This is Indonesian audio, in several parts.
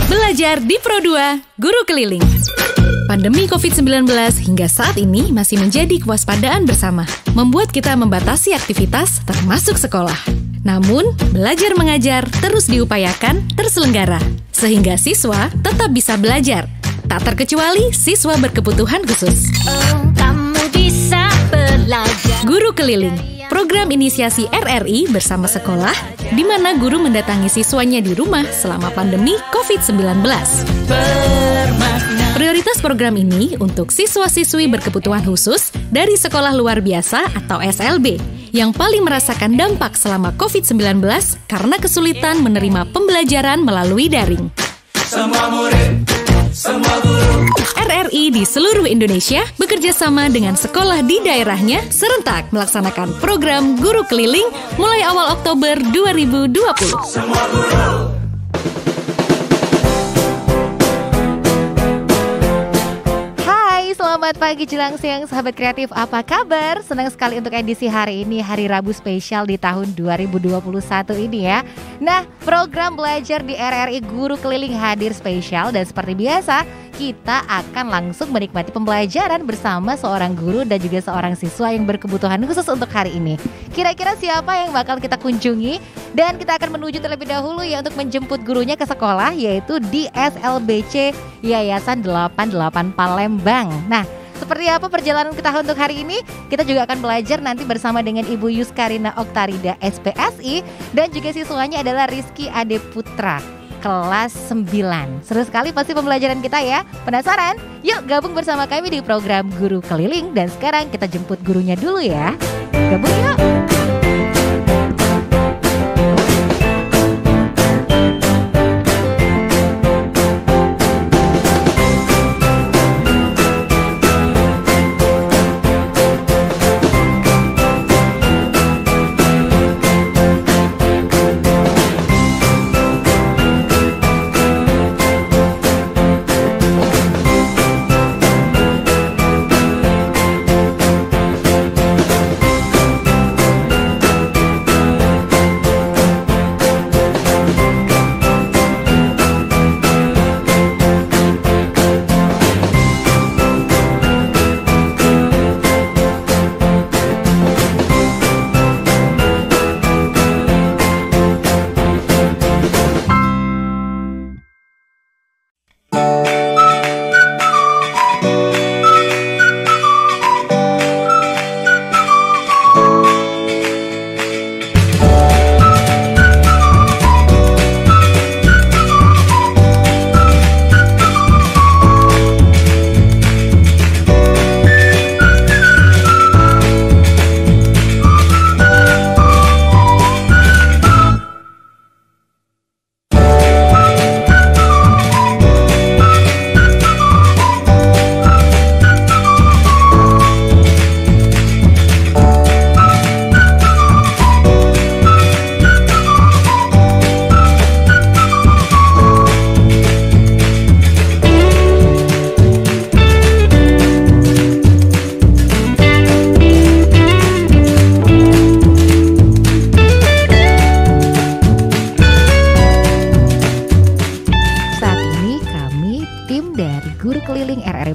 Belajar di Pro2 Guru Keliling. Pandemi COVID-19 hingga saat ini masih menjadi kewaspadaan bersama, membuat kita membatasi aktivitas termasuk sekolah. Namun, belajar mengajar terus diupayakan terselenggara, sehingga siswa tetap bisa belajar, tak terkecuali siswa berkebutuhan khusus. Kamu bisa belajar. Guru Keliling, program inisiasi RRI bersama sekolah, di mana guru mendatangi siswanya di rumah selama pandemi COVID-19. Prioritas program ini untuk siswa-siswi berkebutuhan khusus dari sekolah luar biasa atau SLB yang paling merasakan dampak selama COVID-19 karena kesulitan menerima pembelajaran melalui daring. Semua murid, semua guru. RRI di seluruh Indonesia bekerja sama dengan sekolah di daerahnya serentak melaksanakan program Guru Keliling mulai awal Oktober 2020. Semua guru. Selamat pagi jelang siang sahabat kreatif, apa kabar? Senang sekali untuk edisi hari ini, hari Rabu spesial di tahun 2021 ini ya. Nah, program belajar di RRI Guru Keliling hadir spesial dan seperti biasa kita akan langsung menikmati pembelajaran bersama seorang guru dan juga seorang siswa yang berkebutuhan khusus untuk hari ini. Kira-kira siapa yang bakal kita kunjungi? Dan kita akan menuju terlebih dahulu ya untuk menjemput gurunya ke sekolah, yaitu di SLBC Yayasan 88 Palembang. Nah, seperti apa perjalanan kita untuk hari ini? Kita juga akan belajar nanti bersama dengan Ibu Yuskarina Oktarida SPSI dan juga siswanya adalah Rizky Ade Putra kelas 9. Seru sekali pasti pembelajaran kita ya. Penasaran? Yuk gabung bersama kami di program Guru Keliling. Dan sekarang kita jemput gurunya dulu ya. Gabung yuk.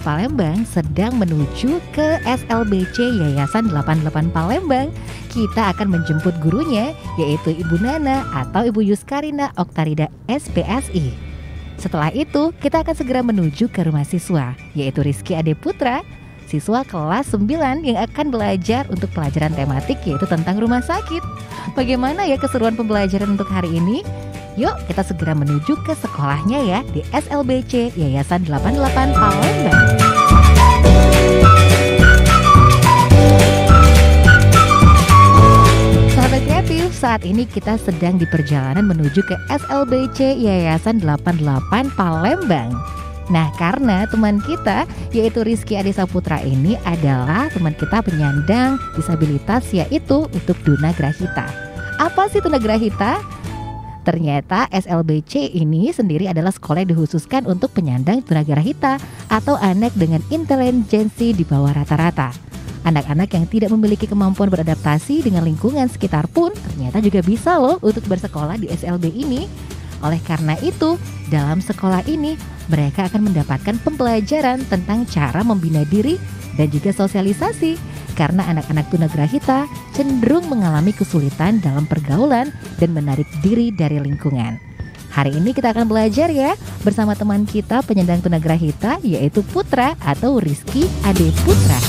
Palembang sedang menuju ke SLBC Yayasan 88 Palembang. Kita akan menjemput gurunya, yaitu Ibu Nana atau Ibu Yuskarina Oktarida SPSI. Setelah itu, kita akan segera menuju ke rumah siswa, yaitu Rizky Ade Putra, siswa kelas 9 yang akan belajar untuk pelajaran tematik, yaitu tentang rumah sakit. Bagaimana ya keseruan pembelajaran untuk hari ini? Yuk kita segera menuju ke sekolahnya ya, di SLBC Yayasan 88 Palembang. Sahabat kreatif, saat ini kita sedang di perjalanan menuju ke SLBC Yayasan 88 Palembang. Nah, karena teman kita yaitu Rizky Ade Saputra ini adalah teman kita penyandang disabilitas, yaitu untuk tunagrahita. Apa sih tunagrahita? Ternyata SLBC ini sendiri adalah sekolah yang dikhususkan untuk penyandang tunagrahita atau anak dengan intelijensi di bawah rata-rata. Anak-anak yang tidak memiliki kemampuan beradaptasi dengan lingkungan sekitar pun ternyata juga bisa loh untuk bersekolah di SLB ini. Oleh karena itu, dalam sekolah ini mereka akan mendapatkan pembelajaran tentang cara membina diri dan juga sosialisasi. Karena anak-anak tunagrahita cenderung mengalami kesulitan dalam pergaulan dan menarik diri dari lingkungan. Hari ini kita akan belajar ya bersama teman kita penyandang tunagrahita yaitu Putra atau Rizky Ade Putra.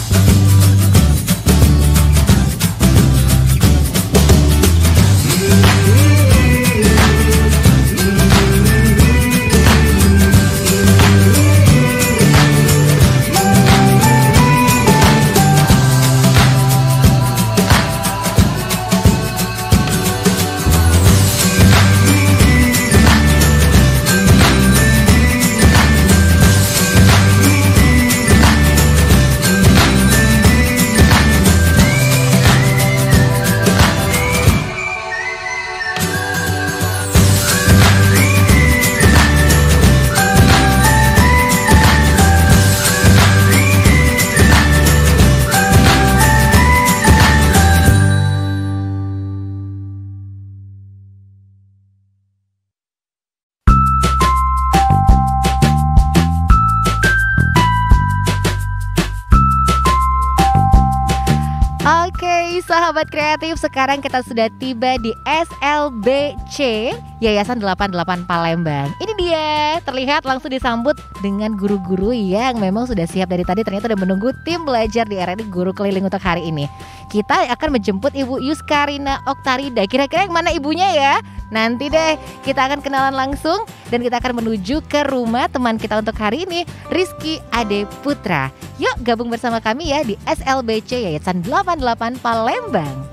Oke, sahabat kreatif, sekarang kita sudah tiba di SLBC Yayasan 88 Palembang. Ini dia, terlihat langsung disambut dengan guru-guru yang memang sudah siap dari tadi. Ternyata sudah menunggu tim belajar di RRI Guru Keliling untuk hari ini. Kita akan menjemput Ibu Yuskarina Oktarida. Kira-kira yang mana ibunya ya? Nanti deh kita akan kenalan langsung dan kita akan menuju ke rumah teman kita untuk hari ini, Rizky Ade Putra. Yuk gabung bersama kami ya di SLBC Yayasan 88 Palembang.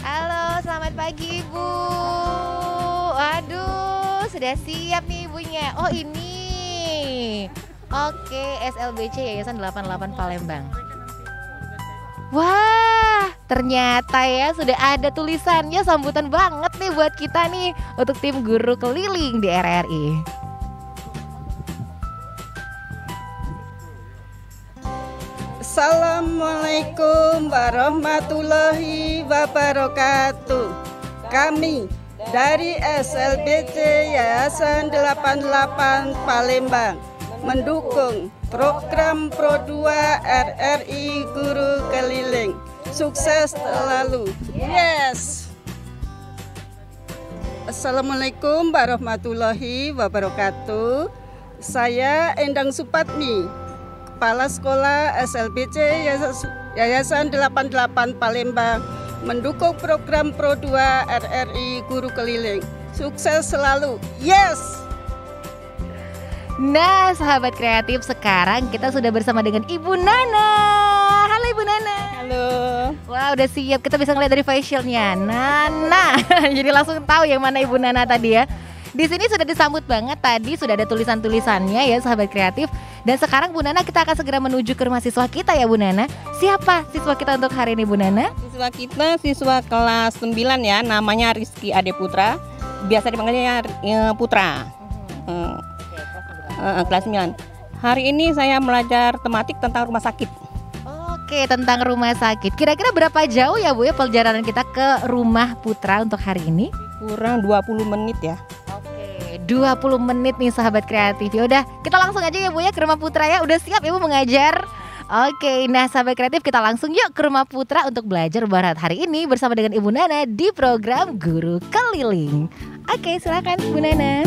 Halo, selamat pagi Ibu. Aduh, sudah siap nih ibunya. Oh ini. Oke, SLBC Yayasan 88 Palembang. Wah, ternyata ya sudah ada tulisannya, sambutan banget nih buat kita nih untuk tim guru keliling di RRI. Assalamualaikum warahmatullahi wabarakatuh. Kami dari SLBC Yayasan 88 Palembang mendukung program Pro 2 RRI Guru Keliling. Sukses selalu. Yes. Assalamualaikum warahmatullahi wabarakatuh. Saya Endang Supatmi, Kepala Sekolah SLBC Yayasan 88 Palembang, mendukung program Pro 2 RRI Guru Keliling. Sukses selalu. Yes. Nah, sahabat kreatif, sekarang kita sudah bersama dengan Ibu Nana. Halo Ibu Nana. Halo. Wah, udah siap. Kita bisa ngeliat dari facialnya Nana. Jadi langsung tahu yang mana Ibu Nana tadi ya. Di sini sudah disambut banget, tadi sudah ada tulisan-tulisannya ya sahabat kreatif. Dan sekarang Bu Nana kita akan segera menuju ke rumah siswa kita ya Bu Nana. Siapa siswa kita untuk hari ini Bu Nana? Siswa kita siswa kelas 9 ya, namanya Rizky Ade Putra. Biasa dipanggilnya Putra. Kelas 9. Hari ini saya belajar tematik tentang rumah sakit. Oke, tentang rumah sakit. Kira-kira berapa jauh ya Bu ya perjalanan kita ke rumah Putra untuk hari ini? Kurang 20 menit ya. Oke, 20 menit nih sahabat kreatif. Ya udah, kita langsung aja ya Bu ya ke rumah Putra ya. Udah siap Ibu mengajar? Oke, nah sahabat kreatif, kita langsung yuk ke rumah Putra untuk belajar barat hari ini bersama dengan Ibu Nana di program Guru Keliling. Oke, silakan Bu Nana.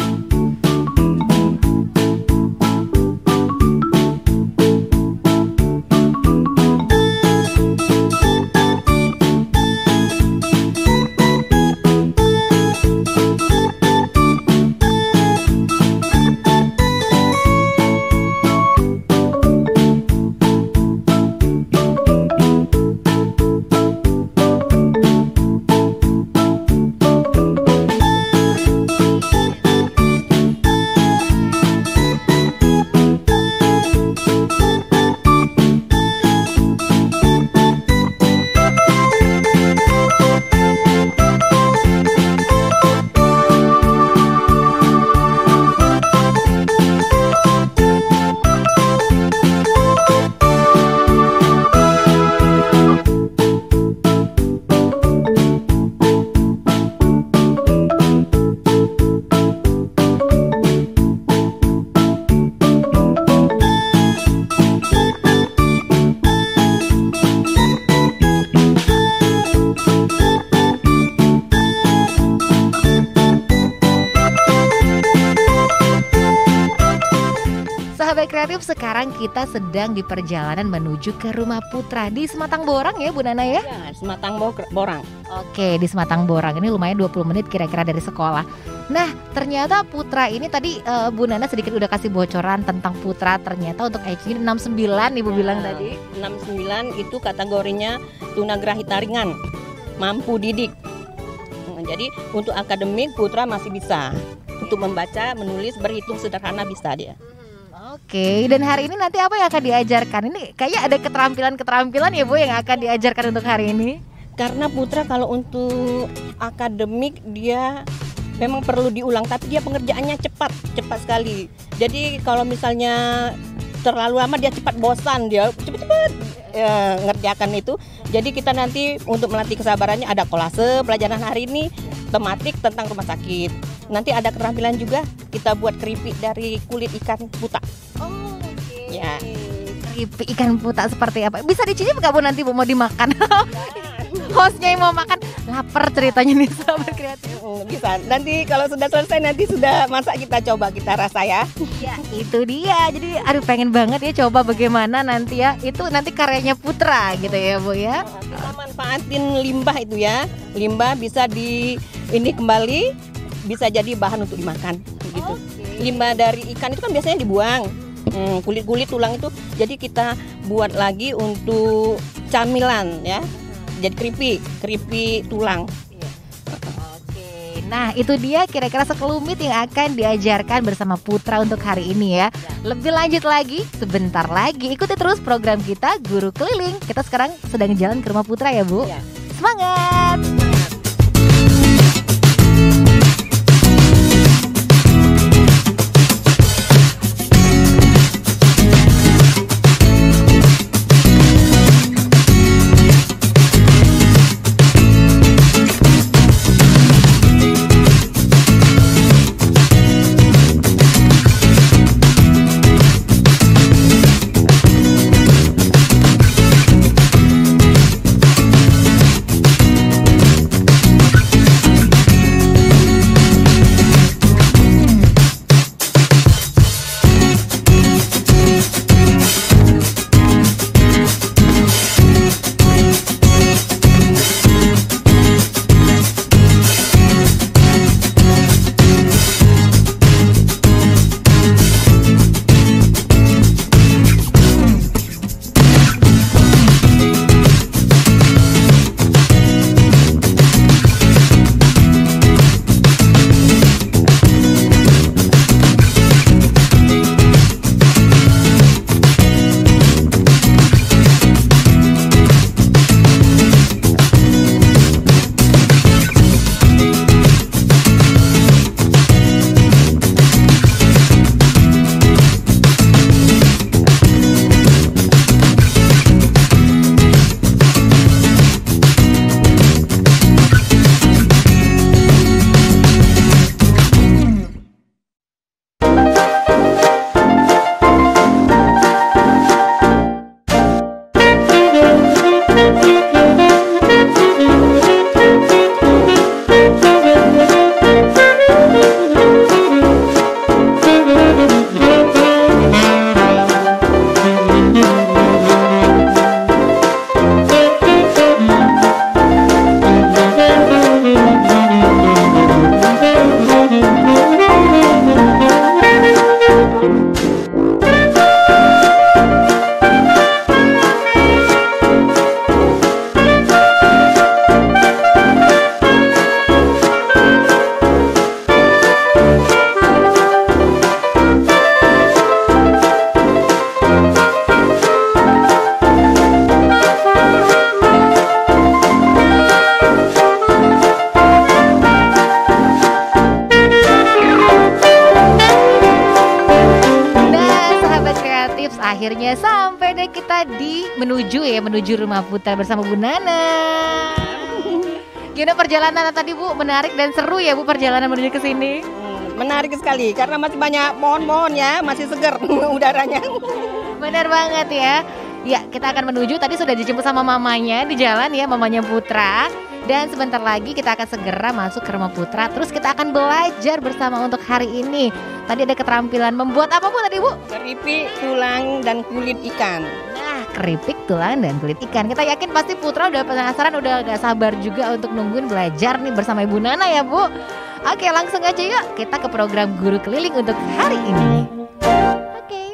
sahabat kreatif, sekarang kita sedang di perjalanan menuju ke rumah Putra di Sematang Borang ya Bu Nana ya? Ya, Sematang Borang. Oke, di Sematang Borang ini lumayan 20 menit kira-kira dari sekolah. Nah, ternyata Putra ini tadi Bu Nana sedikit udah kasih bocoran tentang Putra. Ternyata untuk IQ 69 Ibu bilang tadi. 69 itu kategorinya tunagrahita ringan, mampu didik. Jadi untuk akademik Putra masih bisa. Untuk membaca, menulis, berhitung sederhana bisa dia. Oke, dan hari ini nanti apa yang akan diajarkan? Ini kayaknya ada keterampilan-keterampilan ya Bu yang akan diajarkan untuk hari ini. Karena Putra kalau untuk akademik dia memang perlu diulang, tapi dia pengerjaannya cepat sekali. Jadi kalau misalnya terlalu lama dia cepat bosan, dia cepat ngerjakan itu. Jadi kita nanti untuk melatih kesabarannya ada kolase, pelajaran hari ini tematik tentang rumah sakit. Nanti ada keterampilan juga, kita buat keripik dari kulit ikan puta. Oh, oke. Ya. Keripik ikan puta seperti apa? Bisa dicicip nggak Bu nanti Bu mau dimakan? Hostnya yang mau makan lapar ceritanya nih sahabat kreatif. Bisa. Nanti kalau sudah selesai nanti sudah masak kita coba kita rasa ya. Ya itu dia. Jadi aduh pengen banget ya coba bagaimana nanti ya. Itu nanti karyanya Putra gitu ya Bu ya. Kita manfaatin limbah itu ya. Limbah bisa ini kembali bisa jadi bahan untuk dimakan gitu. Limbah dari ikan itu kan biasanya dibuang. Kulit-kulit tulang itu jadi kita buat lagi untuk camilan ya. Jadi keripik tulang. Oke, nah itu dia kira-kira sekelumit yang akan diajarkan bersama Putra untuk hari ini ya. Lebih lanjut lagi, sebentar lagi ikuti terus program kita Guru Keliling. Kita sekarang sedang jalan ke rumah Putra ya Bu. Ya. Semangat! akhirnya sampai deh kita menuju rumah Putra bersama Bu Nana. Gimana perjalanan tadi Bu? Menarik dan seru ya Bu perjalanan menuju ke sini? Menarik sekali karena masih banyak pohon-pohon ya, masih segar udaranya. Benar banget ya. Ya, kita akan menuju, tadi sudah dijemput sama mamanya di jalan ya, mamanya Putra. Dan sebentar lagi kita akan segera masuk ke rumah Putra. Terus kita akan belajar bersama untuk hari ini. Tadi ada keterampilan membuat apa Bu tadi Bu? Keripik, tulang, dan kulit ikan. Nah, keripik, tulang, dan kulit ikan. Kita yakin pasti Putra udah penasaran, udah gak sabar juga untuk nungguin belajar nih bersama Ibu Nana ya Bu. Oke, langsung aja yuk kita ke program Guru Keliling untuk hari ini. Oke.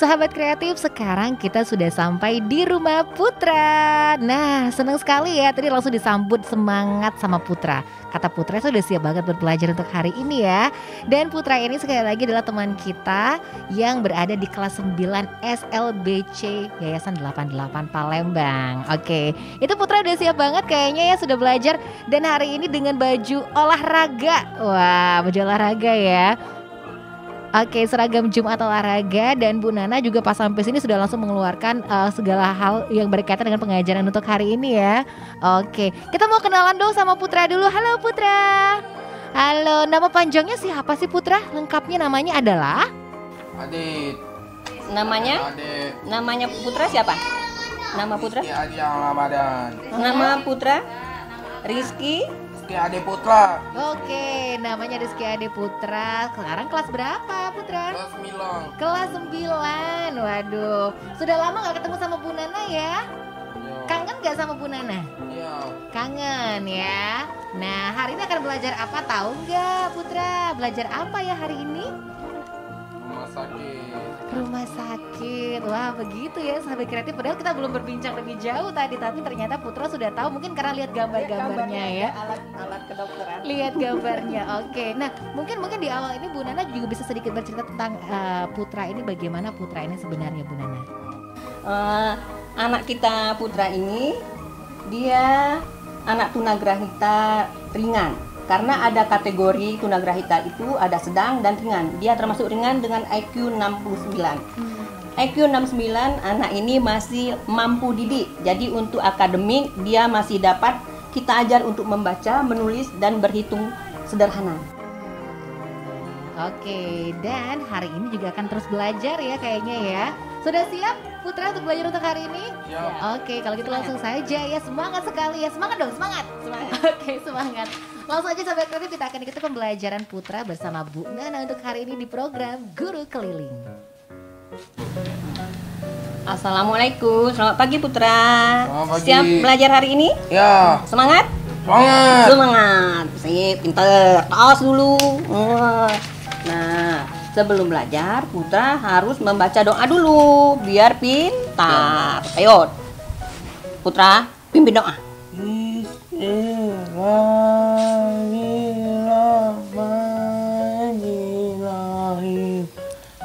Sahabat kreatif, sekarang kita sudah sampai di rumah Putra. Nah, senang sekali ya, tadi langsung disambut semangat sama Putra. Kata Putra sudah siap banget buat belajar untuk hari ini ya. Dan Putra ini sekali lagi adalah teman kita yang berada di kelas 9 SLBC Yayasan 88 Palembang. Oke, itu Putra udah siap banget kayaknya ya, sudah belajar. Dan hari ini dengan baju olahraga. Wah, baju olahraga ya. Oke, seragam Jumat olahraga, dan Bu Nana juga pas sampai sini sudah langsung mengeluarkan segala hal yang berkaitan dengan pengajaran untuk hari ini ya. Oke, kita mau kenalan dong sama Putra dulu. Halo Putra. Halo, nama panjangnya siapa sih Putra? Lengkapnya namanya adalah? Adit. Namanya? Adit. Namanya Putra siapa? Nama Putra? Rizky Adi Ramadan. Nama Putra? Rizky. Rizky Adi Putra. Oke, namanya Rizky Ade Putra. Sekarang kelas berapa Putra? Kelas 9. Kelas 9. Waduh, sudah lama gak ketemu sama Bu Nana ya? Iya. Kangen gak sama Bu Nana? Iya. Kangen ya. Nah, hari ini akan belajar apa, tahu nggak Putra? Belajar apa ya hari ini? Rumah sakit. Rumah sakit. Wah, begitu ya sahabat kreatif. Padahal kita belum berbincang lebih jauh tadi, tapi ternyata Putra sudah tahu, mungkin karena lihat gambar-gambarnya ya. Alat kedokteran. Lihat gambarnya. Oke. Nah, mungkin di awal ini Bu Nana juga bisa sedikit bercerita tentang Putra ini, bagaimana Putra ini sebenarnya Bu Nana? Anak kita Putra ini dia anak tunagrahita ringan. Karena ada kategori tunagrahita itu ada sedang dan ringan. Dia termasuk ringan dengan IQ 69. IQ 69 anak ini masih mampu didik. Jadi untuk akademik dia masih dapat kita ajar untuk membaca, menulis, dan berhitung sederhana. Oke, dan hari ini juga akan terus belajar ya kayaknya ya. Sudah siap Putra untuk belajar untuk hari ini? Siap. Oke, kalau gitu langsung saja ya. Semangat sekali ya. Semangat dong, semangat. Oke, semangat. Langsung aja sahabat kreatif, kita akan ikuti pembelajaran Putra bersama Bu Nana untuk hari ini di program Guru Keliling. Assalamualaikum, selamat pagi Putra. Selamat pagi. Siap belajar hari ini? Ya. Semangat? Semangat. Semangat. Sip, pinter. Tos dulu. Nah, sebelum belajar Putra harus membaca doa dulu biar pintar. Ayo Putra, pimpin doa. Bismillahirrahmanirrahim.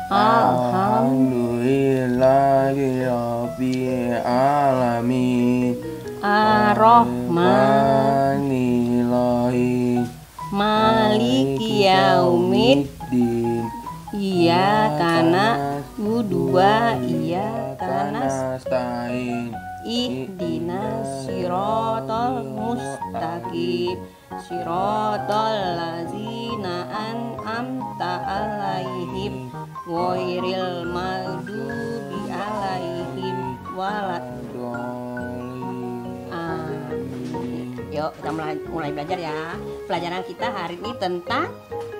Alhamdulillahirabbil alamin. Ar-Rahmanirrahim. Maliki yaumiddin. Iyyaka na'budu wa iyyaka nasta'in. Ihdinas siratal mustaqim. Siratal ladzina an'amta 'alaihim ghairil maghdubi 'alaihim waladdallin. Yuk, kita mulai belajar ya. Pelajaran kita hari ini tentang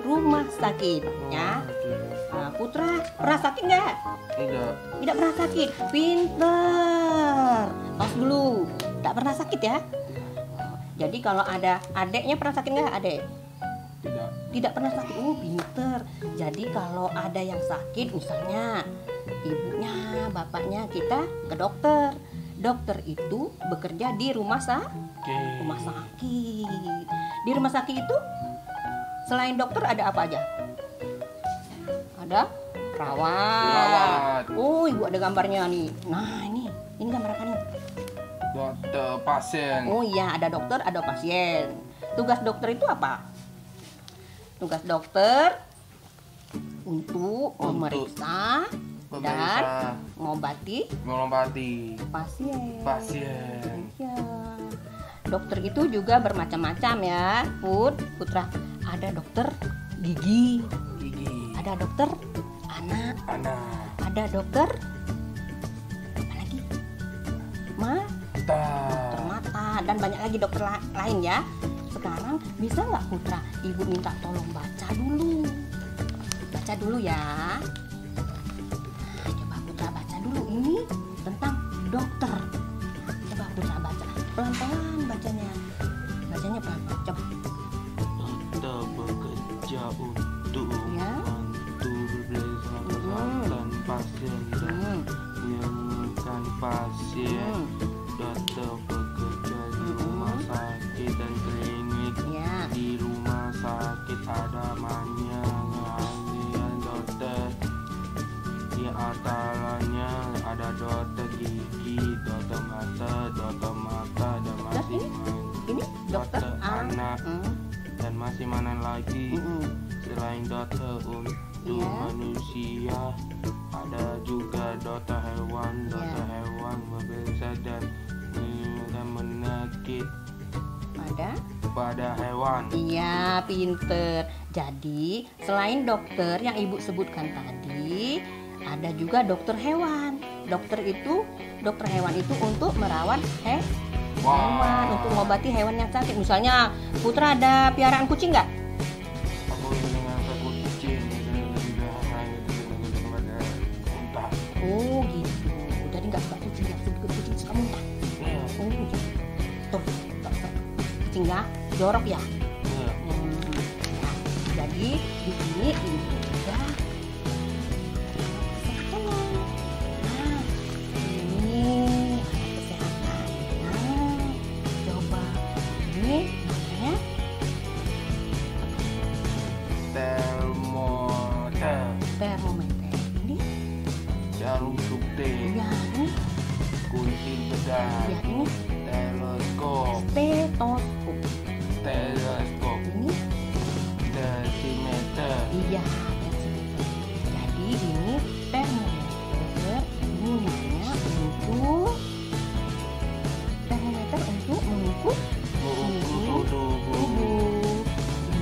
rumah sakit ya. Nah, Putra pernah sakit nggak? Tidak. Tidak pernah sakit. Pinter. Tos dulu. Tidak pernah sakit ya. Jadi kalau ada adeknya pernah sakit nggak adek? Tidak. tidak pernah sakit. Oh, pinter. Jadi kalau ada yang sakit, misalnya ibunya, bapaknya, kita ke dokter. Dokter itu bekerja di rumah sakit. Di rumah sakit itu selain dokter ada apa aja? Ada perawat. Oh, ibu ada gambarnya nih. Nah, ini gambar apa nih? Dokter, pasien. Oh iya, ada dokter, ada pasien. Tugas dokter itu apa? Tugas dokter untuk memeriksa dan mengobati pasien. Ya. Dokter itu juga bermacam-macam ya, Putra. Ada dokter gigi. Ada dokter anak. Ada dokter apa lagi? Dokter mata dan banyak lagi dokter lain ya. Sekarang bisa nggak Putra, ibu minta tolong baca dulu ya. Nah, coba Putra baca dulu ini tentang dokter. Coba Putra baca pelan-pelan bacanya pelan-pelan. Coba. Dokter bekerja untuk Ya. membantu kesehatan pasien dan menyembuhkan pasien. Dokter bekerja di rumah sakit dan klinik. Ya. Di rumah sakit ada banyak ahlian dokter. Di antaranya ada dokter gigi, dokter mata, dan masih Ini dokter anak dan masih mana lagi. Selain dokter untuk manusia, ada juga dokter hewan. Dokter hewan berbeza dan menyembuhkan penyakit pada hewan. Iya, pinter. Jadi selain dokter yang ibu sebutkan tadi, ada juga dokter hewan. Dokter hewan itu untuk merawat hewan, untuk mengobati hewan yang sakit. Misalnya Putra ada piaraan kucing nggak? Aku dengan kucing muntah. Oh gitu. Jadi nggak suka kucing, suka muntah. Oh gitu. Tuh, kucing nggak jorok ya. Nah, jadi di sini ibu juga. Nah, ini kesehatan. Nah, coba ini namanya termometer. Ini jarum suntik, ya ini gunting bedah, ya ini teleskop, stetoskop. Ini desimeter. iya, desimeter. Jadi ini termometer gunanya untuk mengukur Mengukur tubuh. tubuh.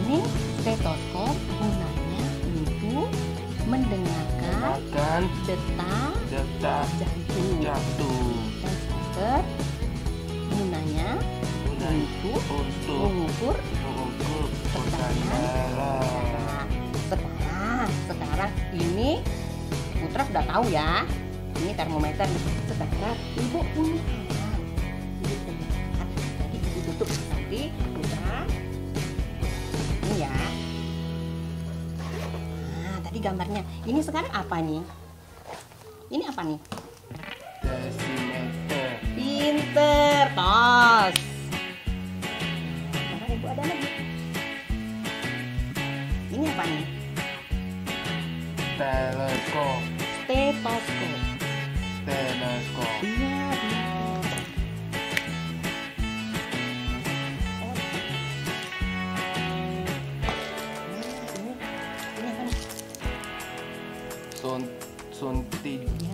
Ini stetoskop gunanya untuk mendengarkan Akan detak detak jantung. Stetoskop gunanya untuk mengukur tekanan darah. Nah, sekarang ini Putra sudah tahu ya. Ini termometer. Sekarang ibu punya alat. Jadi ibu tutup nanti Putra. Ini ya. Nah, tadi gambarnya. Ini sekarang apa nih? Ini apa nih? Desimeter. Pinter, tos. Sekarang ibu ada lagi. Ini apa nih? Teleskop. Stetoskop. Teleskop. Iya, ini apa nih? Suntik. Ya,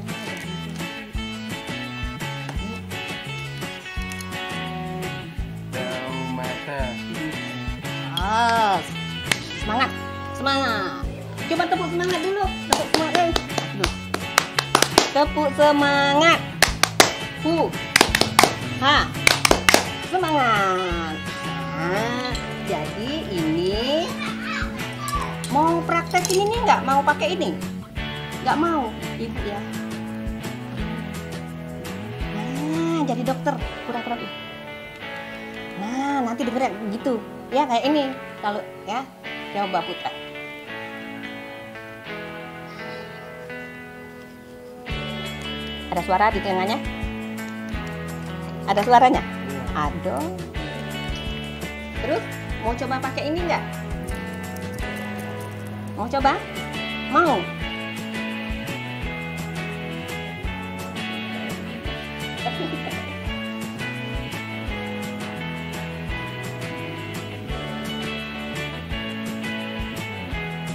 Termometer. Semangat. Coba tepuk semangat dulu. Tepuk semangat. Semangat. Nah, jadi ini mau praktek ini nggak? Mau pakai ini? Nggak mau, ibu ya. Nah, jadi dokter pura-pura. Nah, nanti dengerin gitu. Ya kayak ini. Kalau ya Coba Putra. Ada suara di telinganya? Ada suaranya? Iya. Ada. Terus mau coba pakai ini enggak? Mau coba? Mau?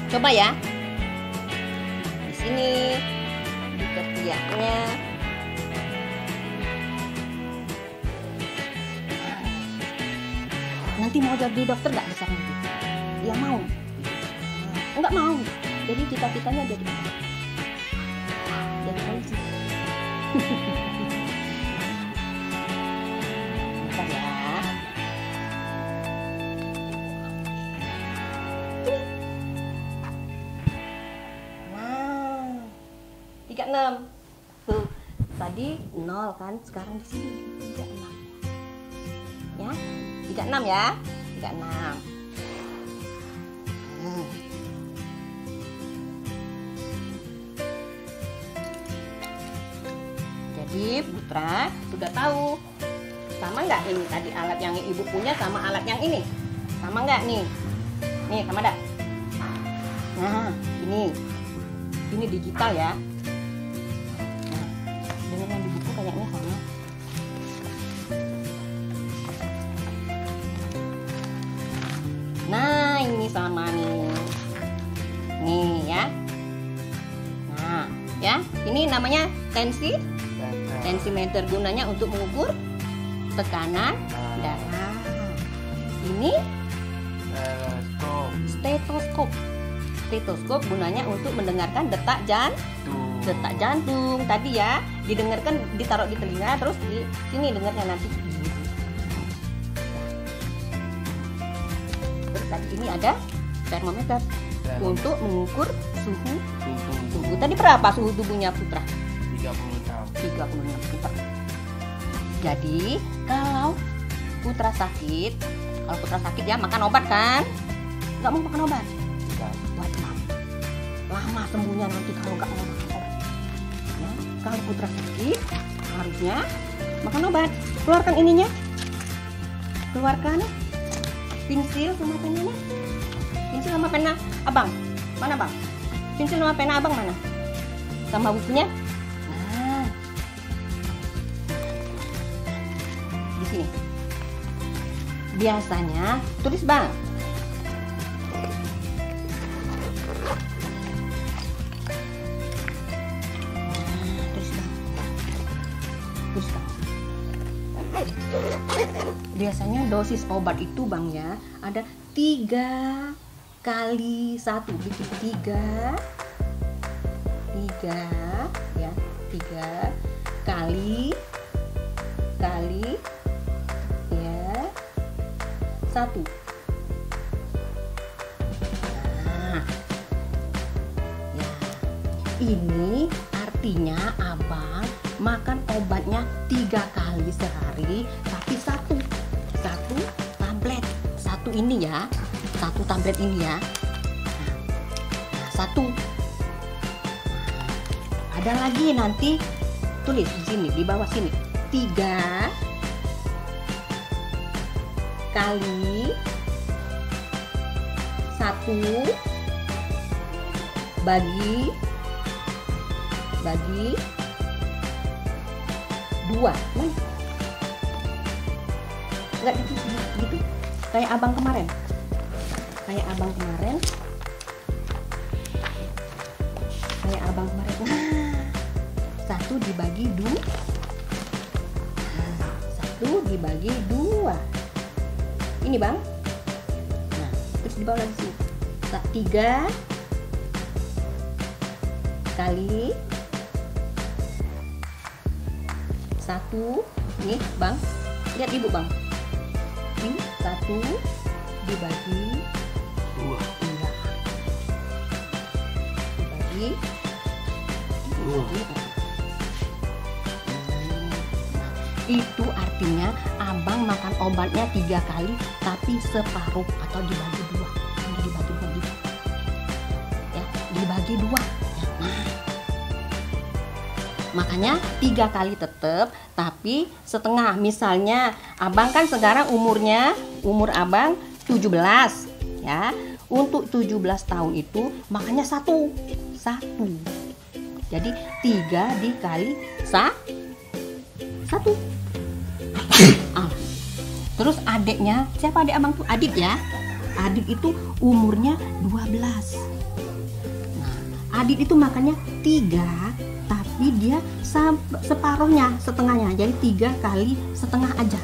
Coba ya. Di sini di ketiaknya. Nanti mau jadi dokter nggak besar nanti? Dia mau? Enggak mau. Jadi cita-citanya jadi apa? Jadi polisi. Bentar ya. Nah, 36. Tuh, tadi 0 kan? Sekarang di sini 36. Ya, 36 ya. 36. Jadi Putra sudah tahu sama nggak ini tadi alat yang ibu punya sama alat yang ini, sama nggak nih? Nih sama nggak? Nah ini digital ya. Nah, dengan yang di buku kayaknya sama. Nah ini sama nih ya. Nah ya ini namanya tensimeter, gunanya untuk mengukur tekanan darah. Ini stetoskop gunanya untuk mendengarkan detak jantung tadi ya, didengarkan, ditaruh di telinga, terus di sini dengarnya nanti. Terus tadi ini ada termometer untuk mengukur suhu tubuh. Tadi berapa suhu tubuhnya Putra? 36. Jadi kalau Putra sakit ya makan obat kan? Nggak mau makan obat? Buat lama sembuhnya nanti kalau nggak mau makan obat. Ya, kalau Putra sakit harusnya makan obat. Keluarkan ininya, keluarkan pensil sama penanya. Pensil sama pena abang mana bang? Pensil sama pena abang mana? Sama bukunya? Sini. Biasanya tulis bang. Tulis bang. Biasanya dosis obat itu bang ya ada 3 kali 1 bikin 3 ya 3 kali ya 1. Nah, ya ini artinya abang makan obatnya 3 kali sehari, tapi satu tablet, ini ya, 1 tablet ini ya. Nah, 1. Ada lagi nanti tulis di sini di bawah sini 3 kali 1 bagi 2. Enggak gitu. Kayak abang kemarin. Nah, 1 dibagi 2. 1 dibagi 2. Ini bang. Nah, terus di bawah lagi sini. 3 kali 1. Nih bang, lihat ibu bang. Ini 1 dibagi 2. Dibagi 2. Itu artinya abang makan obatnya 3 kali tapi separuh atau dibagi 2. Ini dibagi 2. dibagi 2. Nah, makanya 3 kali tetap, tapi setengah. Misalnya abang kan sekarang umur abang 17 ya. Untuk 17 tahun itu makanya 1. Jadi 3 dikali 1. Terus adiknya, siapa adik abang tuh? Adit ya. Adit itu umurnya 12. Nah, Adit itu makannya 3, tapi dia separuhnya, setengahnya. Jadi 3 kali setengah aja.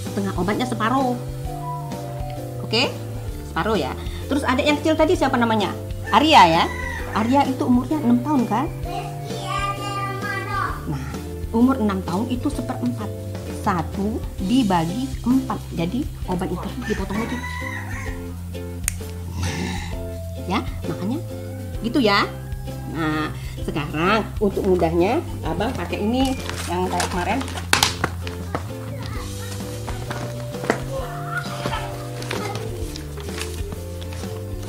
Setengah obatnya separuh. Oke? Separuh ya. Terus adik yang kecil tadi siapa namanya? Arya ya. Arya itu umurnya 6 tahun kan? Nah, umur 6 tahun itu 1/4. 1 dibagi 4. Jadi obat itu dipotong lagi. Ya, makanya gitu ya. Nah, sekarang untuk mudahnya abang pakai ini yang kayak kemarin.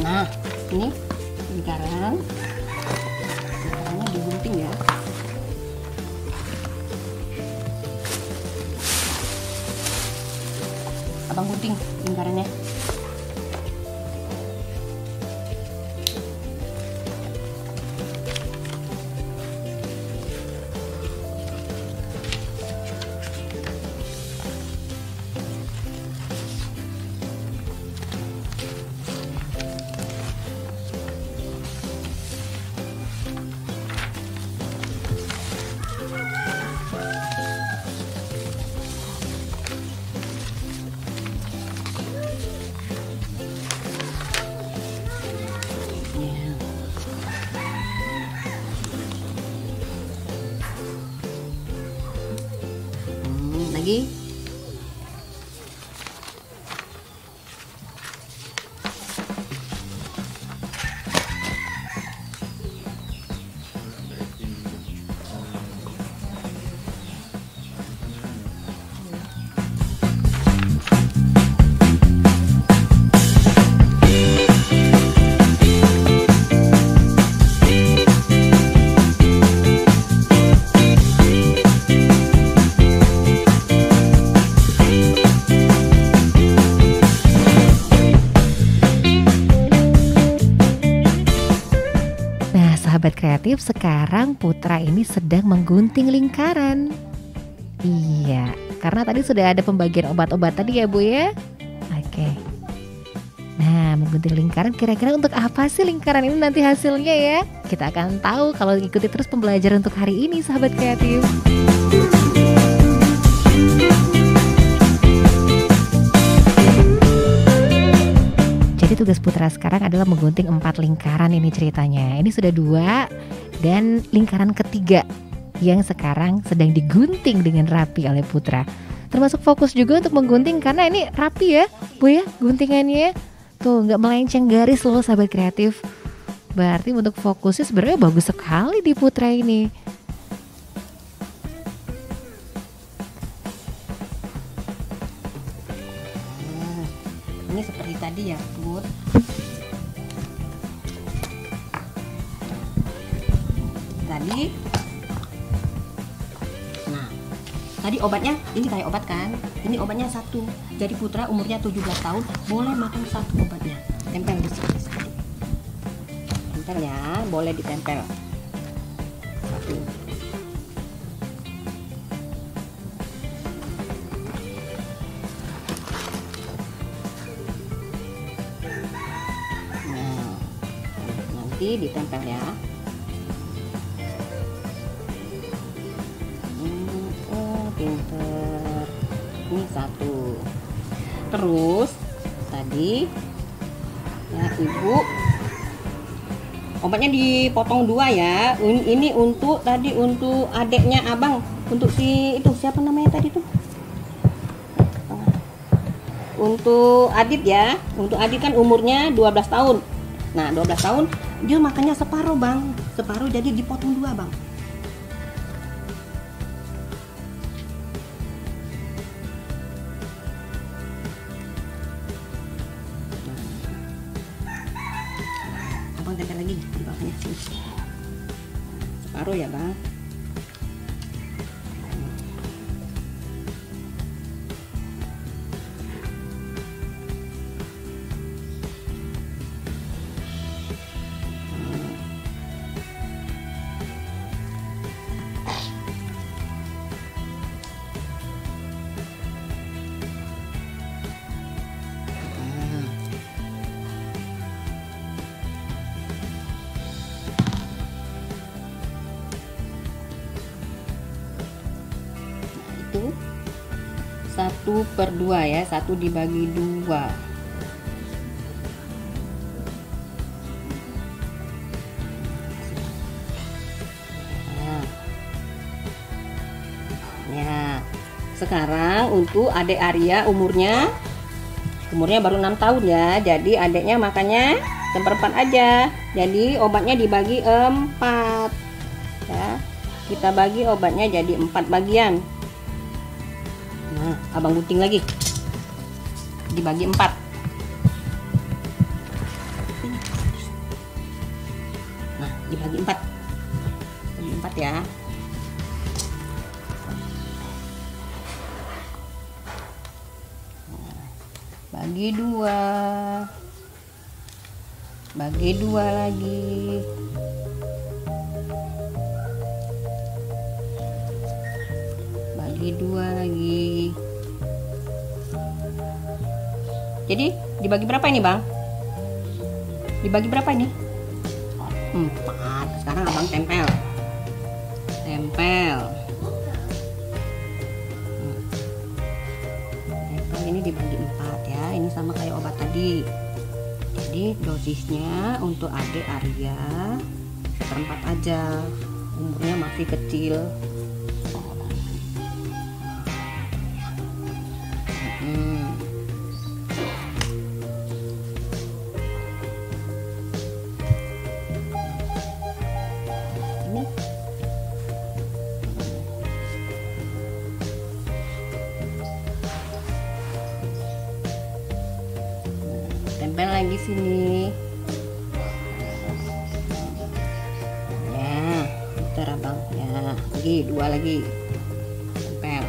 Nah, ini lingkarannya digunting ya. Abang gunting lingkarannya. Lagi. Sahabat kreatif, sekarang Putra ini sedang menggunting lingkaran. Iya, karena tadi sudah ada pembagian obat-obat tadi ya Bu ya. Oke. Nah, menggunting lingkaran, kira-kira untuk apa sih lingkaran ini nanti hasilnya ya? Kita akan tahu kalau ikuti terus pembelajaran untuk hari ini, sahabat kreatif. Jadi tugas Putra sekarang adalah menggunting 4 lingkaran ini ceritanya. Ini sudah 2 dan lingkaran ketiga yang sekarang sedang digunting dengan rapi oleh Putra. Termasuk fokus juga untuk menggunting karena ini rapi ya Bu ya guntingannya. Tuh nggak melenceng garis loh sahabat kreatif. Berarti untuk fokusnya sebenarnya bagus sekali di Putra ini. Ini seperti tadi ya Put. Tadi. Nah, tadi obatnya ini kayak obat kan? Ini obatnya 1. Jadi Putra umurnya 17 tahun boleh makan 1 obatnya. Tempel di sini. Tempel ya, boleh ditempel. 1. Ditempel ya. Pinter. Ini 1. Terus tadi ya Ibu obatnya dipotong 2 ya. Ini untuk tadi untuk adeknya Abang, untuk si itu siapa namanya tadi tuh? Untuk Adit ya. Untuk Adit kan umurnya 12 tahun. Nah, 12 tahun dia makannya separuh Bang. Separuh jadi dipotong 2 Bang. Abang tempel lagi di bawahnya. Separuh ya Bang. Itu 1/2 ya, 1 dibagi 2. Nah. Ya. Sekarang untuk adik Arya umurnya baru 6 tahun ya. Jadi adiknya makannya seperempat aja. Jadi obatnya dibagi 4. Ya. Kita bagi obatnya jadi 4 bagian. Nah, abang gunting lagi. Dibagi 4. Nah, dibagi 4. Bagi 4 ya. Bagi 2. Bagi 2 lagi. Bagi 2 lagi. Jadi dibagi berapa ini Bang? Dibagi berapa ini? 4. Sekarang abang tempel. Tempel ini dibagi 4 ya. Ini sama kayak obat tadi. Jadi dosisnya untuk adik Arya seperempat aja. Umurnya masih kecil. Tempel lagi sini ya, putar abang ya, lagi 2 lagi tempel.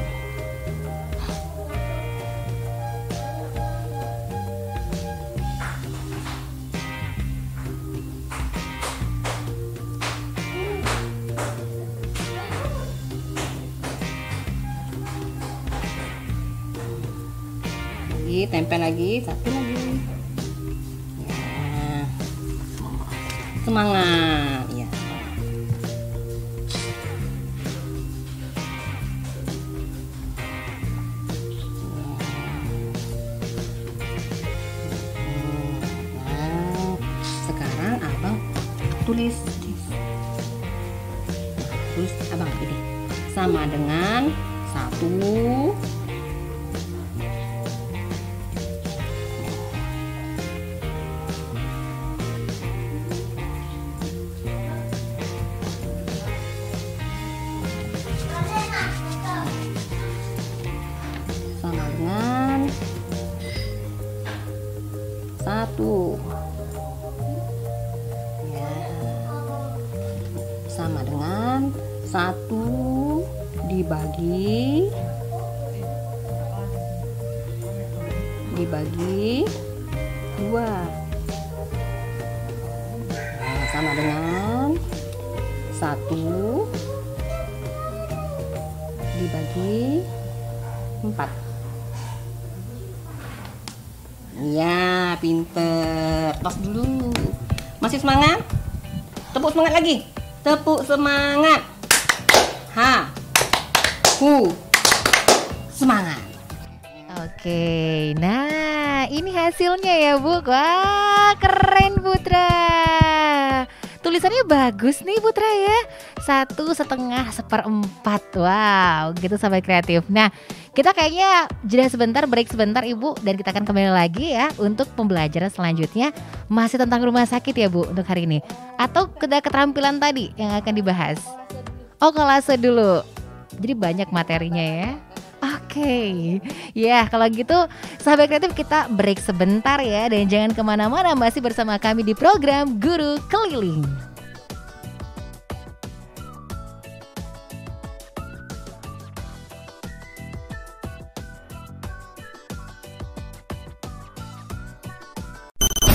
Lagi tempel lagi, 1 lagi. Semangat ya. Nah, sekarang abang tulis abang ini sama dengan 1 sama dengan 1 ya, sama dengan 1 dibagi 2. Nah, sama dengan 1 dibagi 4. Ya, pinter. Tos dulu. Masih semangat? Tepuk semangat lagi. Tepuk semangat. Ha. Hu. Semangat. Oke, nah ini hasilnya ya Bu. Wah, keren Putra. Tulisannya bagus nih Putra ya. 1,5/4. Wow, gitu sahabat kreatif. Nah, kita kayaknya jeda sebentar, break sebentar Ibu, dan kita akan kembali lagi ya untuk pembelajaran selanjutnya masih tentang rumah sakit ya Bu untuk hari ini. Atau keterampilan tadi yang akan dibahas. Oh, kolase dulu. Jadi banyak materinya ya. Oke. Oke, ya kalau gitu sahabat kreatif kita break sebentar ya. Dan jangan kemana-mana, masih bersama kami di program Guru Keliling.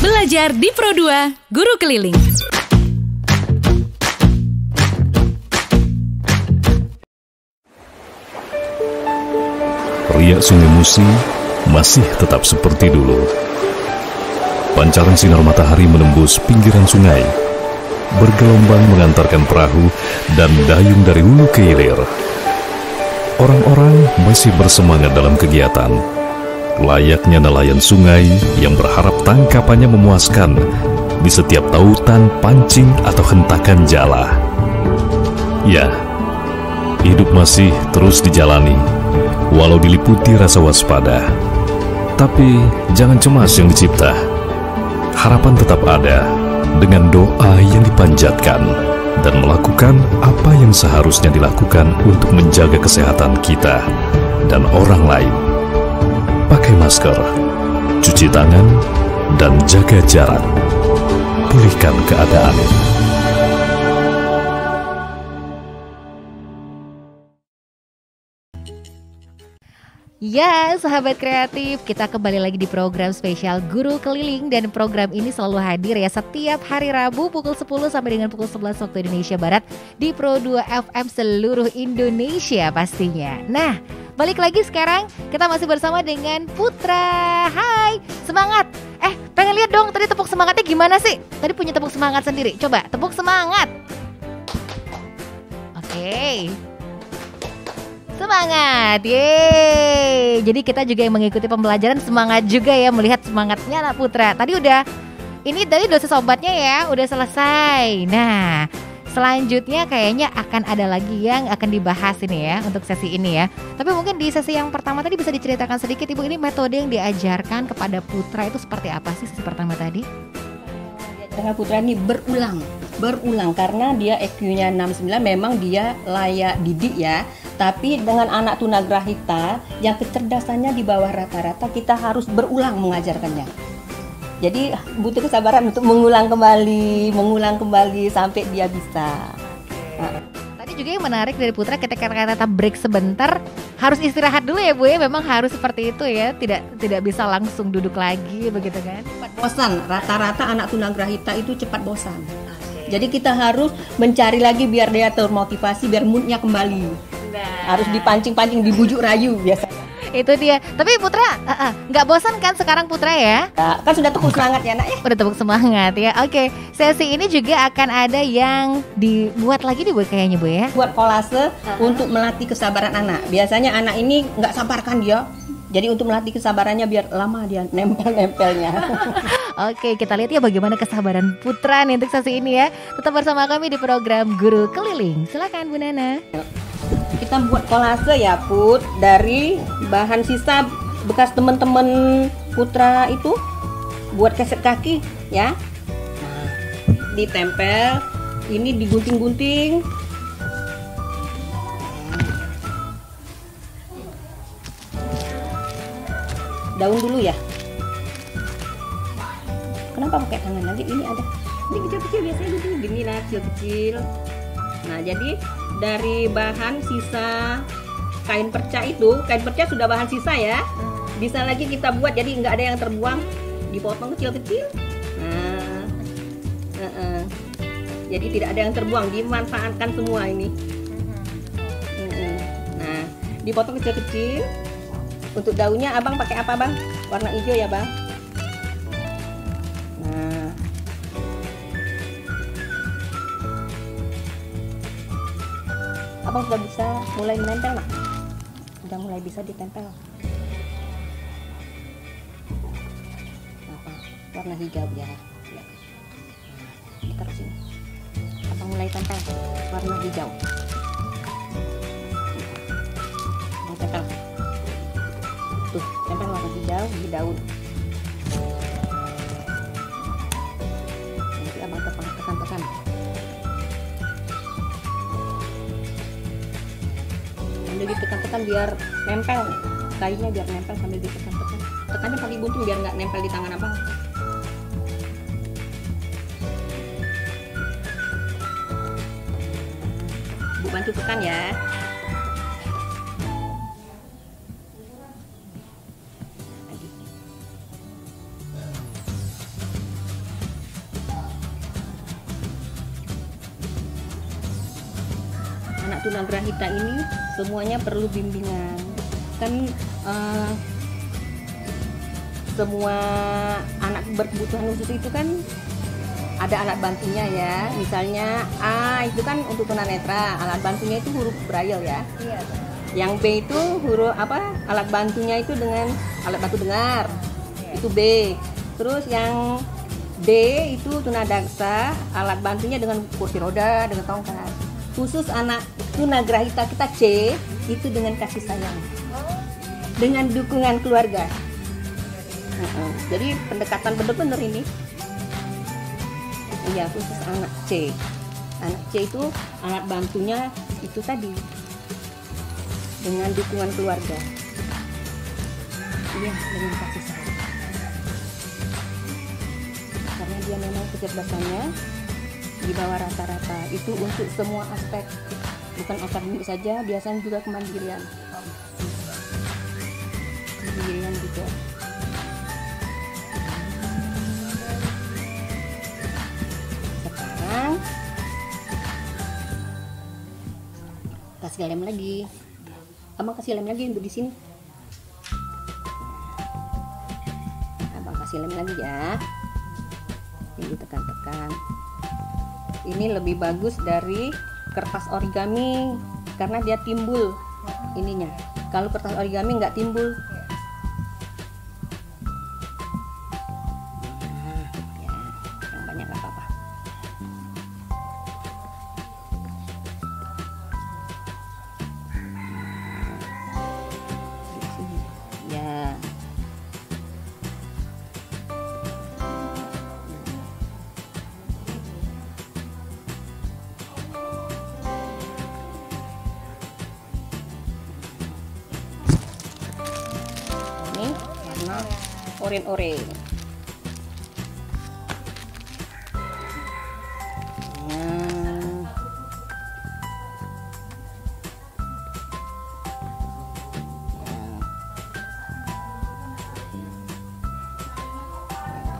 Belajar di Pro 2 Guru Keliling. Riak Sungai Musi masih tetap seperti dulu. Pancaran sinar matahari menembus pinggiran sungai, bergelombang mengantarkan perahu dan dayung dari hulu ke hilir. Orang-orang masih bersemangat dalam kegiatan, layaknya nelayan sungai yang berharap tangkapannya memuaskan di setiap tautan, pancing, atau hentakan jala. Ya, hidup masih terus dijalani, walau diliputi rasa waspada. Tapi jangan cemas yang dicipta. Harapan tetap ada dengan doa yang dipanjatkan dan melakukan apa yang seharusnya dilakukan untuk menjaga kesehatan kita dan orang lain. Pakai masker, cuci tangan, dan jaga jarak. Pulihkan keadaan. Ya, sahabat kreatif, kita kembali lagi di program spesial Guru Keliling. Dan program ini selalu hadir ya setiap hari Rabu pukul 10 sampai dengan pukul 11 waktu Indonesia Barat di Pro 2 FM seluruh Indonesia pastinya. Nah, balik lagi sekarang kita masih bersama dengan Putra. Hai, semangat. Pengen lihat dong tadi tepuk semangatnya gimana sih? Tadi punya tepuk semangat sendiri. Coba tepuk semangat. Oke. Semangat, yeay. Jadi kita juga yang mengikuti pembelajaran semangat juga ya, melihat semangatnya anak Putra. Tadi udah dosis obatnya ya, udah selesai. Nah, selanjutnya kayaknya akan ada lagi yang akan dibahas ini ya, untuk sesi ini ya. Tapi mungkin di sesi yang pertama tadi bisa diceritakan sedikit Ibu, ini metode yang diajarkan kepada Putra itu seperti apa sih sesi pertama tadi? Dengan Putra ini berulang karena dia EQ-nya 69, memang dia layak didik ya. Tapi dengan anak tunagrahita yang kecerdasannya di bawah rata-rata, kita harus berulang mengajarkannya. Jadi butuh kesabaran untuk mengulang kembali sampai dia bisa. Tadi juga yang menarik dari Putra ketika kata break sebentar, harus istirahat dulu ya Bu ya, memang harus seperti itu ya, tidak bisa langsung duduk lagi begitu kan. Cepat bosan, rata-rata anak tunagrahita itu cepat bosan. Jadi kita harus mencari lagi biar dia termotivasi, biar moodnya kembali. Harus dipancing-pancing, dibujuk rayu biasanya. Itu dia. Tapi Putra nggak bosan kan sekarang Putra ya? Kan sudah tepuk semangat ya nak ya. Udah tepuk semangat ya. Oke, sesi ini juga akan ada yang dibuat lagi nih Bu kayaknya Bu ya. Buat kolase untuk melatih kesabaran anak. Biasanya anak ini nggak sabarkan dia. Jadi untuk melatih kesabarannya biar lama dia nempel-nempelnya. Oke, kita lihat ya bagaimana kesabaran Putra nih untuk sesi ini ya. Tetap bersama kami di program Guru Keliling. Silakan Bu Nana. Kita buat kolase ya Put, dari bahan sisa bekas teman-teman Putra itu, buat keset kaki ya. Nah, ditempel, ini digunting-gunting. Daun dulu ya. Kenapa pakai tangan lagi? Ini ada. Ini kecil-kecil biasanya gitu. Gini lah, kecil-kecil. Nah, jadi dari bahan sisa kain perca itu, kain perca sudah bahan sisa ya. Bisa lagi kita buat, jadi nggak ada yang terbuang. Dipotong kecil-kecil. Nah, jadi tidak ada yang terbuang, dimanfaatkan semua ini. Nah, dipotong kecil-kecil. Untuk daunnya abang pakai apa bang? Warna hijau ya bang. Nah, abang sudah bisa mulai menempel nak? Sudah mulai bisa ditempel. Apa? Warna hijau ya. Taruh sini. Abang mulai tempel warna hijau. Tempel. Tuh, tempel warna hijau di daun. Nanti abang tekan-tekan. Jadi tekan-tekan biar nempel kayunya, biar nempel sambil ditekan-tekan. Tekannya pakai gunting biar nggak nempel di tangan abang. Bu bantu tekan ya. Anak tunagrahita ini semuanya perlu bimbingan. Kan semua anak berkebutuhan khusus itu kan ada alat bantunya ya. Misalnya A itu kan untuk tunanetra, alat bantunya itu huruf braille ya. Iya. Yang B itu huruf apa? Alat bantunya itu dengan alat bantu dengar. Itu B. Terus yang D itu tunadaksa, alat bantunya dengan kursi roda, dengan tongkat. Khusus anak tunagrahita kita C itu dengan kasih sayang, dengan dukungan keluarga. Jadi pendekatan bener-bener ini. Iya, khusus anak C. Anak C itu alat bantunya itu tadi dengan dukungan keluarga. Iya, dengan kasih sayang. Karena dia memang kecerdasannya di bawah rata-rata. Itu untuk semua aspek, bukan akademik saja, biasanya juga kemandirian. Kemandirian juga. Sekarang kasih lem lagi. Abang kasih lem lagi untuk di sini. Abang kasih lem lagi ya. Ini tekan-tekan. Ini lebih bagus dari kertas origami karena dia timbul ininya. Kalau kertas origami nggak timbul. Ya, yang banyak nggak apa-apa. Di sini. Ya. Ini warna oranye.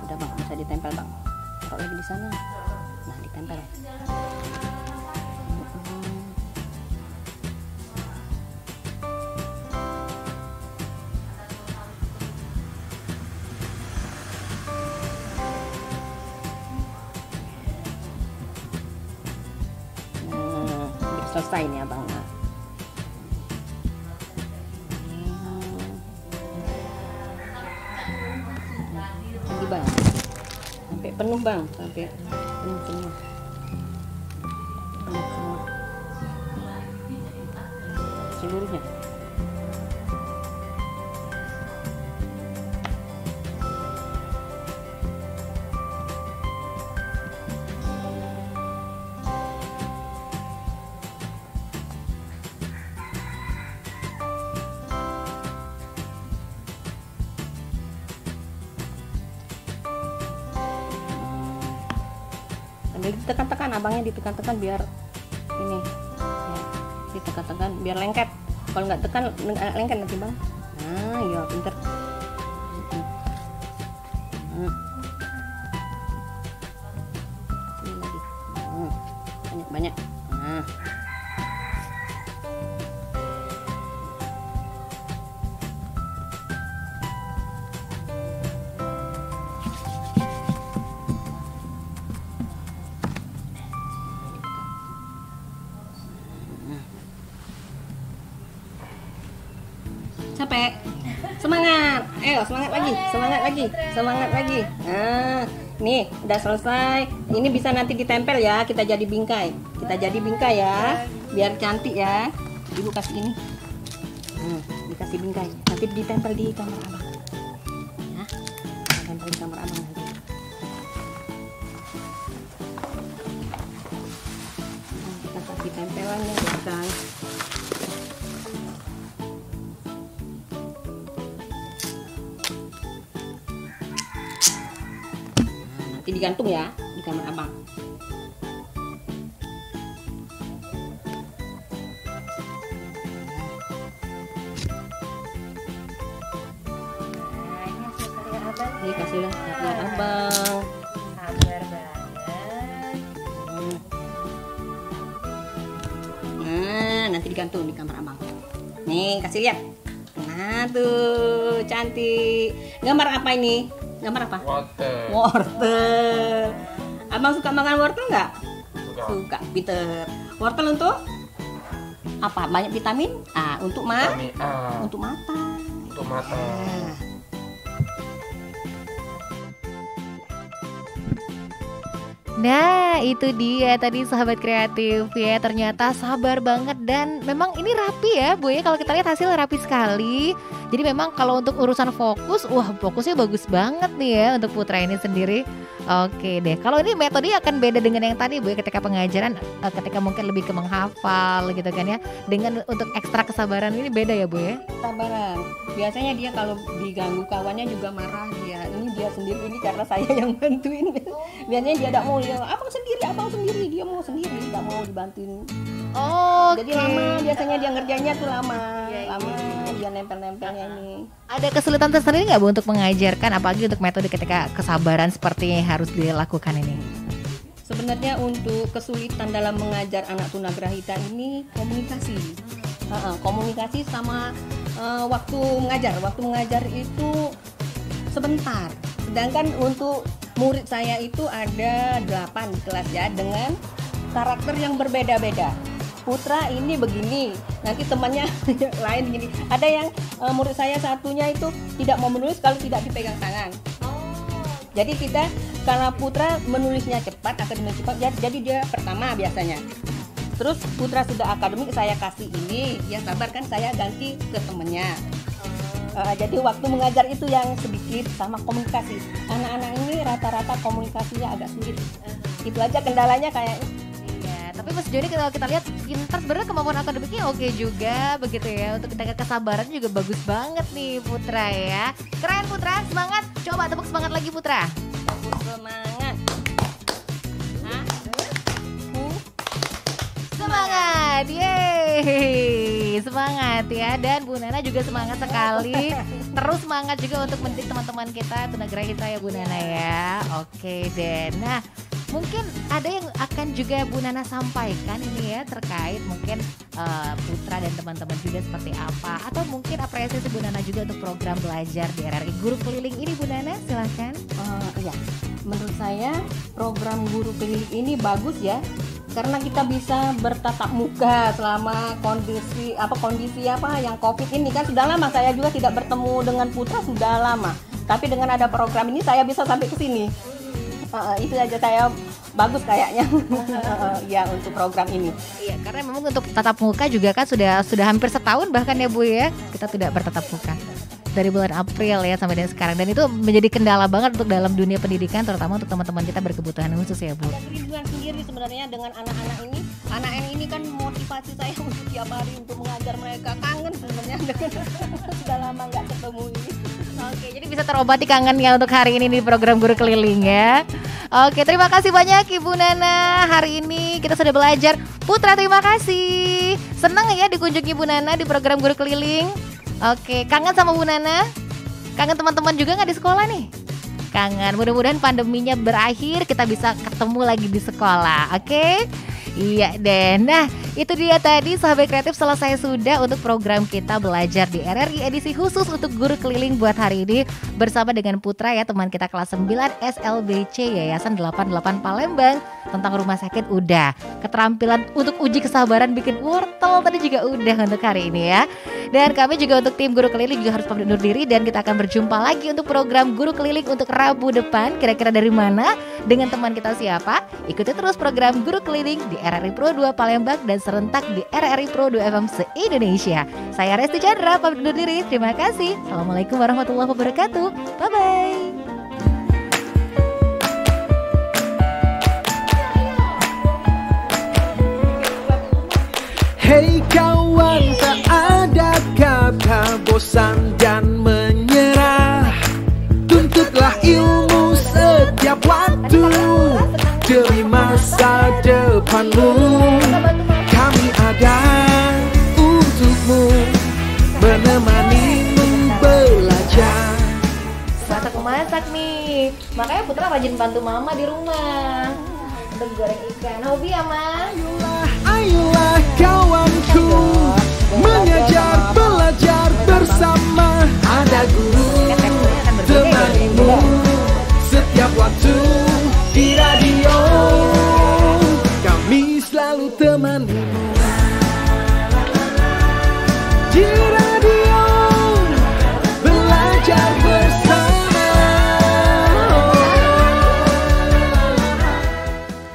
Udah bang, bisa ditempel bang. Taruh lagi di sana. Nah, ditempel. Selesai nih abang. Lagi bang, sampai penuh bang, sampai penuh semua. Penuh semua. Seluruhnya. Ditekan-tekan, abangnya ditekan-tekan biar ini ya, ditekan-tekan biar lengket. Kalau nggak tekan lengket nanti bang. Nah ya pinter. Ini lagi banyak-banyak. Nah. Capek, semangat, ayo semangat lagi, semangat lagi, semangat lagi. Nah, nih udah selesai. Ini bisa nanti ditempel ya, kita jadi bingkai, ya, biar cantik ya. Ibu kasih ini, dikasih bingkai, nanti ditempel di kamar abang. Ya, tempel di kamar abang nanti. Kita kasih tempelannya, guys. Nanti digantung ya di kamar abang. Ini kasihlah hadiah abang. Sabar banget. Nah, nanti digantung di kamar abang. Nih, kasih lihat. Nah, tuh cantik. Gambar apa ini? Gambar apa? Wortel. Wortel. Abang suka makan wortel nggak? Suka. Pinter. Wortel untuk apa? Banyak vitamin? Untuk Vitamin A. untuk mata. Untuk mata. Nah, itu dia tadi sahabat kreatif ya. Ternyata sabar banget dan memang ini rapi ya, Bu ya. Kalau kita lihat hasil rapi sekali. Jadi memang kalau untuk urusan fokus, wah fokusnya bagus banget nih ya untuk Putra ini sendiri. Oke deh. Kalau ini metode akan beda dengan yang tadi, Bu ya, ketika pengajaran ketika mungkin lebih ke menghafal gitu kan ya. Dengan untuk ekstra kesabaran ini beda ya, Bu ya. Sabaran. Biasanya dia kalau diganggu kawannya juga marah dia. Ini dia sendiri, ini karena saya yang bantuin. Biasanya dia tidak mau, ya abang sendiri, dia mau sendiri, tidak mau dibantuin. Oh, Jadi lama, biasanya dia ngerjainnya tuh lama, dia nempel-nempelnya ini. Ada kesulitan tersendiri nggak Bu untuk mengajarkan, apalagi untuk metode ketika kesabaran seperti yang harus dilakukan ini? Sebenarnya untuk kesulitan dalam mengajar anak tunagrahita ini komunikasi. Komunikasi sama waktu mengajar. Waktu mengajar itu sebentar. Sedangkan untuk murid saya itu ada 8 di kelas ya, dengan karakter yang berbeda-beda. Putra ini begini, nanti temannya lain begini. Ada yang murid saya satunya itu tidak mau menulis kalau tidak dipegang tangan. Jadi kita, karena Putra menulisnya cepat, akademik cepat, jadi dia pertama biasanya. Terus Putra sudah akademik, saya kasih ini, ya sabar kan, saya ganti ke temennya. Jadi waktu mengajar itu yang sedikit sama komunikasi. Anak-anak ini rata-rata komunikasinya agak sulit. Itu aja kendalanya kayaknya. Tapi Mas Joni kalau kita lihat pintar, sebenarnya kemampuan akademiknya oke juga begitu ya. Untuk kita kesabaran juga bagus banget nih Putra ya. Keren Putra, semangat. Coba tepuk semangat lagi Putra. Tepuk semangat. Semangat, yeay, semangat ya. Dan Bu Nana juga semangat sekali. Terus semangat juga untuk mendidik teman-teman kita tunagrahita ya Bu Nana ya. Oke deh, nah mungkin ada yang akan juga Bu Nana sampaikan ini ya, terkait mungkin Putra dan teman-teman juga seperti apa, atau mungkin apresiasi Bu Nana juga untuk program belajar di RRI Guru Keliling ini Bu Nana, silakan. Iya, menurut saya program Guru Keliling ini bagus ya, karena kita bisa bertatap muka selama kondisi apa yang COVID ini kan sudah lama. Saya juga tidak bertemu dengan Putra sudah lama, tapi dengan ada program ini saya bisa sampai ke sini. Itu aja saya bagus kayaknya. Ya untuk program ini. Iya, karena memang untuk tatap muka juga kan sudah hampir setahun bahkan ya Bu ya, kita tidak bertatap muka dari bulan April ya sampai dengan sekarang, dan itu menjadi kendala banget untuk dalam dunia pendidikan, terutama untuk teman-teman kita berkebutuhan khusus ya Bu. Ada kerinduan sendiri sebenarnya dengan anak-anak ini. Anak-anak ini kan motivasi saya untuk tiap hari untuk mengajar mereka. Kangen sebenarnya sudah lama nggak ketemu ini. Oke, jadi bisa terobati kangennya untuk hari ini di program Guru Keliling ya. Oke, terima kasih banyak Ibu Nana. Hari ini kita sudah belajar. Putra, terima kasih. Senang ya dikunjungi Bu Nana di program Guru Keliling. Oke, kangen sama Bu Nana? Kangen teman-teman juga nggak di sekolah nih? Kangen, mudah-mudahan pandeminya berakhir, kita bisa ketemu lagi di sekolah, oke? Iya deh, nah itu dia tadi sahabat kreatif, selesai sudah untuk program kita belajar di RRI edisi khusus untuk Guru Keliling buat hari ini bersama dengan Putra ya, teman kita kelas 9 SLBC Yayasan 88 Palembang. Tentang rumah sakit udah, keterampilan untuk uji kesabaran bikin wortel tadi juga udah untuk hari ini ya. Dan kami juga untuk tim Guru Keliling juga harus pamit undur diri, dan kita akan berjumpa lagi untuk program Guru Keliling untuk Rabu depan. Kira-kira dari mana? Dengan teman kita siapa? Ikuti terus program Guru Keliling di RRI Pro 2 Palembang dan serentak di RRI Pro 2 FM se-Indonesia. Saya Resti Chandra, pamit undur diri. Terima kasih. Assalamualaikum warahmatullahi wabarakatuh. Bye-bye. Hei kawan, tak ada kata bosan dan menyerah. Tuntutlah ilmu setiap waktu. masa depanmu. Kami ada untukmu, menemanimu belajar. Masak nih, makanya Putra rajin bantu mama di rumah untuk goreng ikan. Hobi ya, Ma? Ayolah kawanku, mengajar belajar bersama. Ada guru temanimu setiap waktu di radio. Kami selalu temanimu di radio, belajar bersama.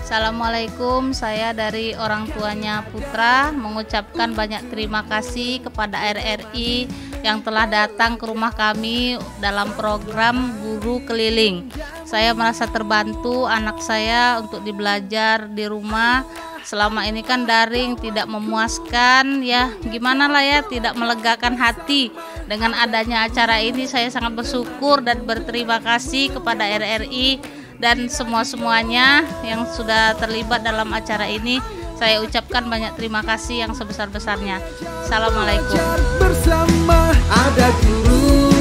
Assalamualaikum, saya dari orang tuanya Putra mengucapkan banyak terima kasih kepada RRI yang telah datang ke rumah kami dalam program Guru Keliling. Saya merasa terbantu anak saya untuk dibelajar di rumah. Selama ini kan daring, tidak memuaskan ya, gimana lah ya, tidak melegakan hati. Dengan adanya acara ini saya sangat bersyukur dan berterima kasih kepada RRI dan semua-semuanya yang sudah terlibat dalam acara ini. Saya ucapkan banyak terima kasih yang sebesar-besarnya. Assalamualaikum. Bersama ada guru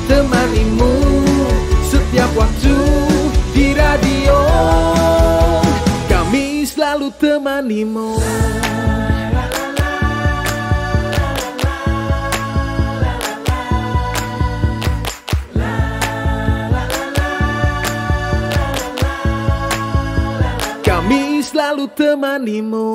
temanimu setiap waktu di radio. Kami selalu temanimu. Kami selalu temanimu.